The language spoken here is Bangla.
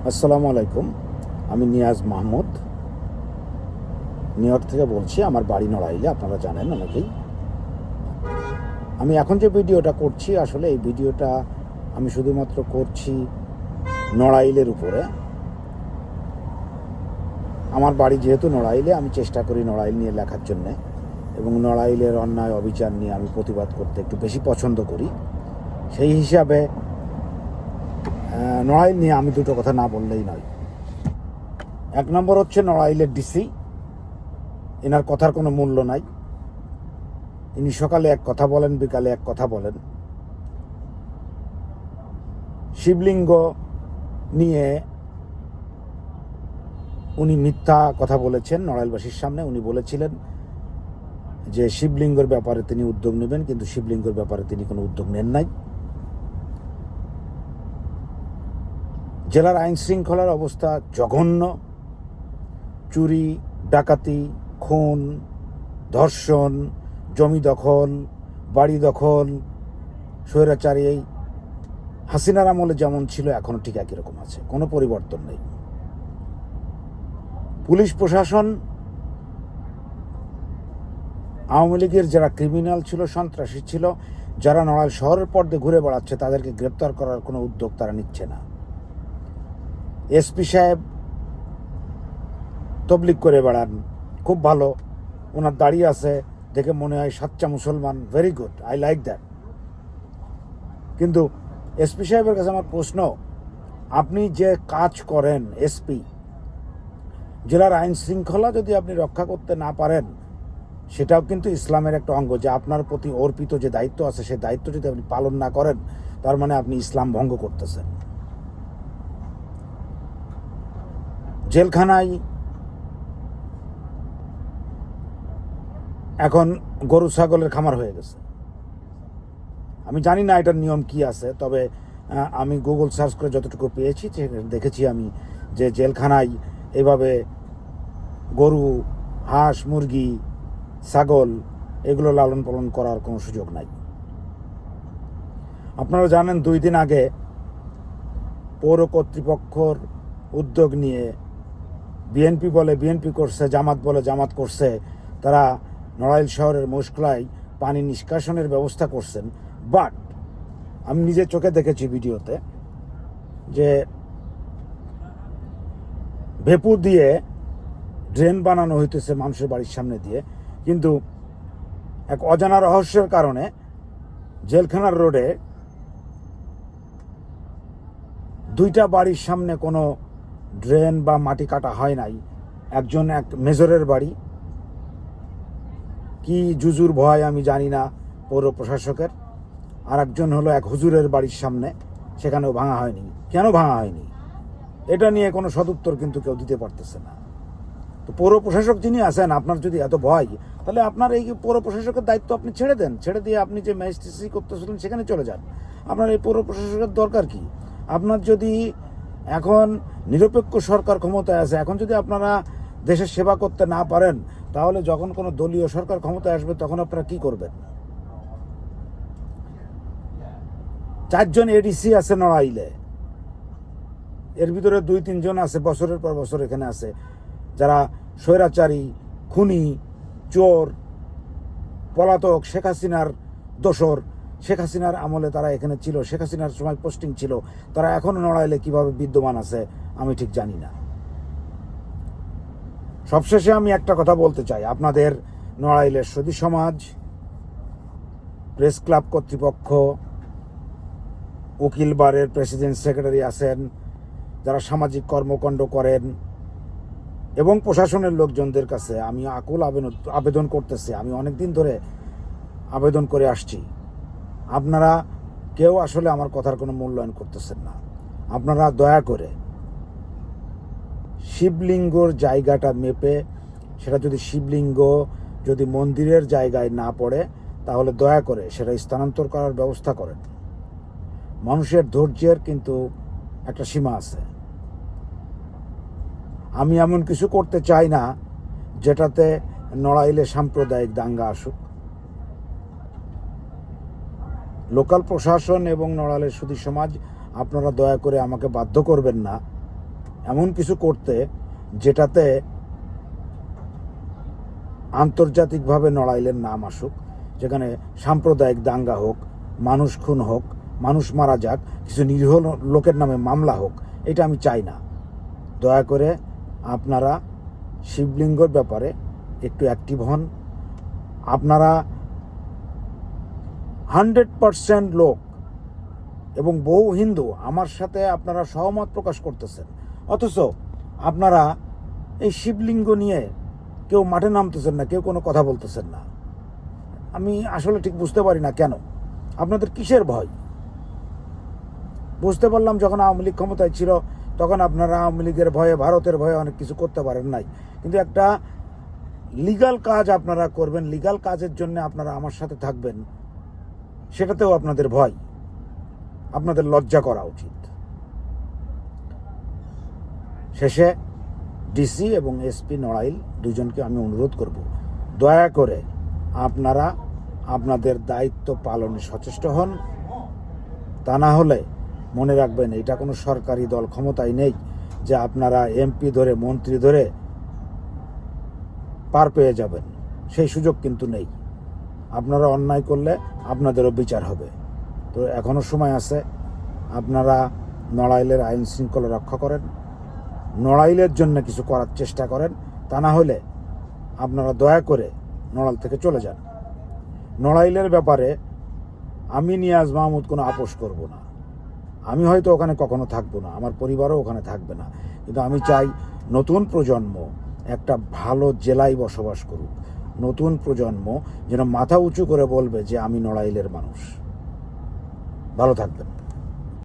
আসসালামু আলাইকুম। আমি নিয়াজ মাহমুদ নিউ ইয়র্ক থেকে বলছি। আমার বাড়ি নড়াইলে, আপনারা জানেন অনেকেই। আমি এখন যে ভিডিওটা করছি, আসলে এই ভিডিওটা আমি শুধুমাত্র করছি নড়াইলের উপরে। আমার বাড়ি যেহেতু নড়াইলে, আমি চেষ্টা করি নড়াইল নিয়ে লেখার জন্যে, এবং নড়াইলের অন্যায় অবিচার নিয়ে আমি প্রতিবাদ করতে একটু বেশি পছন্দ করি। সেই হিসাবে নড়াইল নিয়ে আমি দুটো কথা না বললেই নয়। এক নম্বর হচ্ছে নড়াইলের ডিসি, এনার কথার কোনো মূল্য নাই। ইনি সকালে এক কথা বলেন, বিকালে এক কথা বলেন। শিবলিঙ্গ নিয়ে উনি মিথ্যা কথা বলেছেন নড়াইলবাসীর সামনে। উনি বলেছিলেন যে শিবলিঙ্গের ব্যাপারে তিনি উদ্যোগ নেবেন, কিন্তু শিবলিঙ্গের ব্যাপারে তিনি কোনো উদ্যোগ নেন নাই। জেলার আইন শৃঙ্খলার অবস্থা জঘন্য। চুরি, ডাকাতি, খুন, ধর্ষণ, জমি দখল, বাড়ি দখল, স্বৈরাচারী হাসিনার আমলে যেমন ছিল এখনও ঠিক একই রকম আছে, কোনো পরিবর্তন নেই। পুলিশ প্রশাসন, আওয়ামী লীগের যারা ক্রিমিনাল ছিল, সন্ত্রাসী ছিল, যারা নড়াইল শহরের পর্দে ঘুরে বেড়াচ্ছে, তাদেরকে গ্রেপ্তার করার কোনো উদ্যোগ তারা নিচ্ছে না। এসপি সাহেব তবলিগ করে বেড়ান, খুব ভালো। ওনার দাঁড়িয়ে আছে দেখে মনে হয় সাচ্চা মুসলমান। Very good, I like that. কিন্তু এসপি সাহেবের কাছে আমার প্রশ্ন, আপনি যে কাজ করেন এসপি, জেলার আইন শৃঙ্খলা যদি আপনি রক্ষা করতে না পারেন, সেটাও কিন্তু ইসলামের একটা অঙ্গ। যে আপনার প্রতি অর্পিত যে দায়িত্ব আছে, সেই দায়িত্ব যদি আপনি পালন না করেন, তার মানে আপনি ইসলাম ভঙ্গ করতেছেন। জেলখানায় এখন গরু ছাগলের খামার হয়ে গেছে। আমি জানি না এটার নিয়ম কি আছে, তবে আমি গুগল সার্চ করে যতটুকু পেয়েছি দেখেছি আমি যে জেলখানায় এভাবে গরু, হাঁস, মুরগি, ছাগল এগুলো লালন পালন করার কোনো সুযোগ নাই। আপনারা জানেন 2 দিন আগে পৌর কর্তৃপক্ষর উদ্যোগ নিয়ে বিএনপি বলে বিএনপি করছে, জামাত বলে জামাত করছে, তারা নড়াইল শহরের মোশকলায় পানি নিষ্কাশনের ব্যবস্থা করছেন। বাট আমি নিজের চোখে দেখেছি ভিডিওতে যে ভেপু দিয়ে ড্রেন বানানো হইতেছে মানুষের বাড়ির সামনে দিয়ে, কিন্তু এক অজানা রহস্যের কারণে জেলখানার রোডে 2টা বাড়ির সামনে কোনো ড্রেন বা মাটি কাটা হয় নাই। এক মেজরের বাড়ি, কি জুজুর ভয় আমি জানি না পৌর প্রশাসকের, আর একজন হলো এক হুজুরের বাড়ির সামনে, সেখানেও ভাঙা হয়নি। কেন ভাঙা হয়নি এটা নিয়ে কোনো সদুত্তর কিন্তু কেউ দিতে পারতেছে না। তো পৌর প্রশাসক যিনি আছেন, আপনার যদি এত ভয়, তাহলে আপনার এই পৌর প্রশাসকের দায়িত্ব আপনি ছেড়ে দেন। ছেড়ে দিয়ে আপনি যে ম্যাজিস্ট্রেসি করতেছিলেন সেখানে চলে যান। আপনার এই পৌর প্রশাসকের দরকার কি? আপনার যদি এখন নিরপেক্ষ সরকার ক্ষমতায় আছে, এখন যদি আপনারা দেশের সেবা করতে না পারেন, তাহলে যখন কোনো দলীয় সরকার ক্ষমতায় আসবে তখন আপনারা কি করবেন? 4 জন এডিসি আছে নড়াইলে, এর ভিতরে 2-3 জন আছে বছরের পর বছর এখানে আছে, যারা স্বৈরাচারী, খুনি, চোর, পলাতক, শেখ হাসিনার দোসর। শেখ হাসিনার আমলে তারা এখানে ছিল, শেখ হাসিনার সময় পোস্টিং ছিল। তারা এখনো নড়াইলে কিভাবে বিদ্যমান আছে আমি ঠিক জানি না। সবশেষে আমি একটা কথা বলতে চাই, আপনাদের নড়াইলের সদী সমাজ, প্রেস ক্লাব কর্তৃপক্ষ, উকিল বারের প্রেসিডেন্ট সেক্রেটারি আছেন, যারা সামাজিক কর্মকাণ্ড করেন, এবং প্রশাসনের লোকজনদের কাছে আমি আকুল আবেদন করতেছি। আমি অনেক দিন ধরে আবেদন করে আসছি। আপনারা কেউ আসলে আমার কথার কোনো মূল্যায়ন করতেছেন না। আপনারা দয়া করে শিবলিঙ্গর জায়গাটা মেপে, সেটা যদি শিবলিঙ্গ যদি মন্দিরের জায়গায় না পড়ে, তাহলে দয়া করে সেটা স্থানান্তর করার ব্যবস্থা করেন। মানুষের ধৈর্যের কিন্তু একটা সীমা আছে। আমি এমন কিছু করতে চাই না যেটাতে নড়াইলে সাম্প্রদায়িক দাঙ্গা আসুক। লোকাল প্রশাসন এবং নড়াইলের সুধী সমাজ, আপনারা দয়া করে আমাকে বাধ্য করবেন না এমন কিছু করতে যেটাতে আন্তর্জাতিকভাবে নড়াইলের নাম আসুক, যেখানে সাম্প্রদায়িক দাঙ্গা হোক, মানুষ খুন হোক, মানুষ মারা যাক, কিছু নিরীহ লোকের নামে মামলা হোক, এটা আমি চাই না। দয়া করে আপনারা শিবলিঙ্গর ব্যাপারে একটু অ্যাক্টিভ হন। আপনারা 100% লোক এবং বহু হিন্দু আমার সাথে আপনারা সহমত প্রকাশ করতেছেন, অথচ আপনারা এই শিবলিঙ্গ নিয়ে কেউ মাঠে নামতেছেন না, কেউ কোনো কথা বলতেছেন না। আমি আসলে ঠিক বুঝতে পারি না কেন আপনাদের কিসের ভয়। বুঝতে পারলাম যখন আওয়ামী লীগ ক্ষমতায় ছিল তখন আপনারা আওয়ামী লীগের ভয়ে, ভারতের ভয়ে অনেক কিছু করতে পারেন নাই, কিন্তু একটা লিগ্যাল কাজ আপনারা করবেন, লিগ্যাল কাজের জন্য আপনারা আমার সাথে থাকবেন, সেটাতেও আপনাদের ভয়। আপনাদের লজ্জা করা উচিত। শেষে ডিসি এবং এসপি নড়াইল দুজনকে আমি অনুরোধ করব, দয়া করে আপনারা আপনাদের দায়িত্ব পালনে সচেষ্ট হন। তা না হলে মনে রাখবেন, এটা কোনো সরকারি দল ক্ষমতায় নেই যে আপনারা এমপি ধরে, মন্ত্রী ধরে পার পেয়ে যাবেন, সেই সুযোগ কিন্তু নেই। আপনারা অন্যায় করলে আপনাদেরও বিচার হবে। তো এখনও সময় আছে, আপনারা নড়াইলের আইন শৃঙ্খলা রক্ষা করেন, নড়াইলের জন্য কিছু করার চেষ্টা করেন। তা না হলে আপনারা দয়া করে নড়াইল থেকে চলে যান। নড়াইলের ব্যাপারে আমি নিয়াজ মাহমুদ কোনো আপোষ করব না। আমি হয়তো ওখানে কখনো থাকবো না, আমার পরিবারও ওখানে থাকবে না, কিন্তু আমি চাই নতুন প্রজন্ম একটা ভালো জেলায় বসবাস করুক। নতুন প্রজন্ম যেন মাথা উঁচু করে বলবে যে আমি নড়াইলের মানুষ। ভালো থাকবেন।